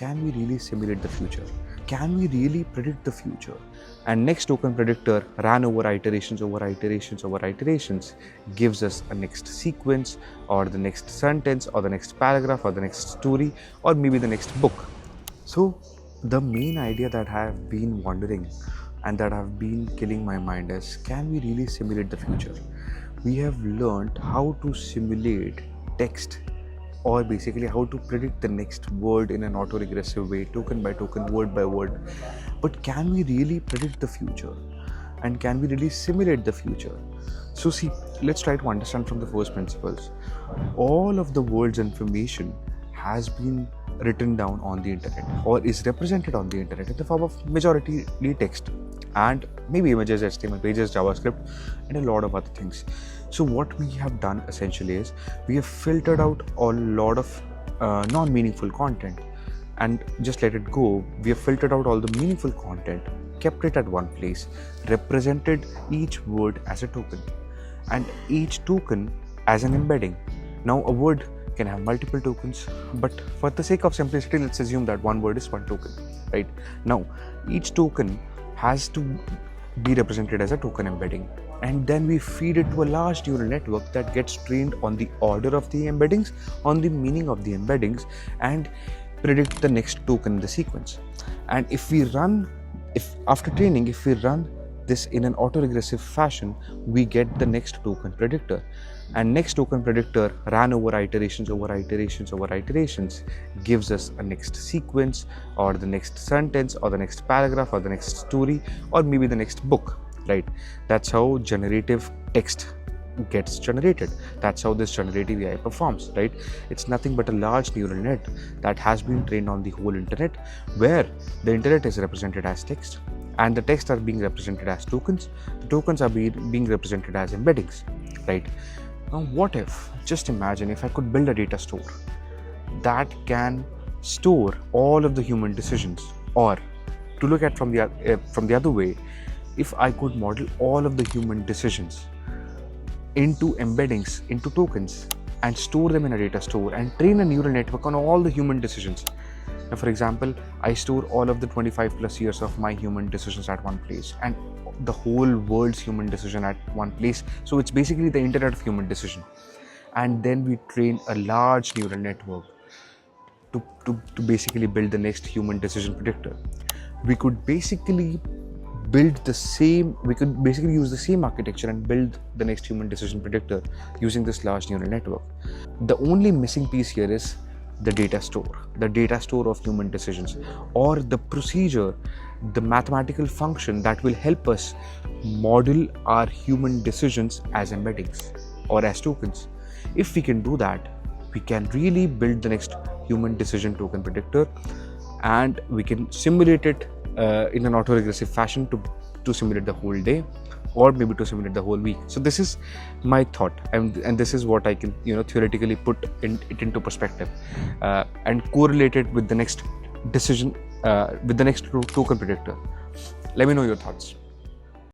can we really simulate the future? Can we really predict the future? And next token predictor ran over iterations, gives us a next sequence or the next sentence or the next paragraph or the next story or maybe the next book. So the main idea that I have been wondering and that have been killing my mind is, can we really simulate the future? We have learned how to simulate text, or basically how to predict the next word in an autoregressive way, token by token, word by word. But can we really predict the future? And can we really simulate the future? So see, let's try to understand from the first principles. All of the world's information has been written down on the internet or is represented on the internet in the form of majority text and maybe images, HTML pages, JavaScript, and a lot of other things. So what we have done essentially is we have filtered out a lot of non-meaningful content and just let it go. We have filtered out all the meaningful content, kept it at one place, represented each word as a token and each token as an embedding. Now a word can have multiple tokens, but for the sake of simplicity, let's assume that one word is one token, right? Now each token has to be represented as a token embedding, and then we feed it to a large neural network that gets trained on the order of the embeddings, on the meaning of the embeddings, and predict the next token in the sequence. And if after training, if we run this in an autoregressive fashion, we get the next token predictor. And next token predictor ran over iterations, gives us a next sequence or the next sentence or the next paragraph or the next story or maybe the next book, right? That's how generative text gets generated. That's how this generative AI performs, right? It's nothing but a large neural net that has been trained on the whole internet, where the internet is represented as text and the text are being represented as tokens. The tokens are being represented as embeddings, right? Now what if, just imagine if I could build a data store that can store all of the human decisions, or to look at from the other way, if I could model all of the human decisions into embeddings, into tokens, and store them in a data store and train a neural network on all the human decisions. Now, for example, I store all of the 25 plus years of my human decisions at one place and the whole world's human decision at one place. So it's basically the internet of human decision. And then we train a large neural network to basically build the next human decision predictor. We could basically use the same architecture and build the next human decision predictor using this large neural network. The only missing piece here is the data store of human decisions, or the procedure, the mathematical function that will help us model our human decisions as embeddings or as tokens. If we can do that, we can really build the next human decision token predictor, and we can simulate it in an autoregressive fashion to simulate the whole day or maybe to simulate the whole week. So this is my thought, and this is what I can theoretically put it into perspective and correlate it with the next decision with the next token predictor. Let me know your thoughts.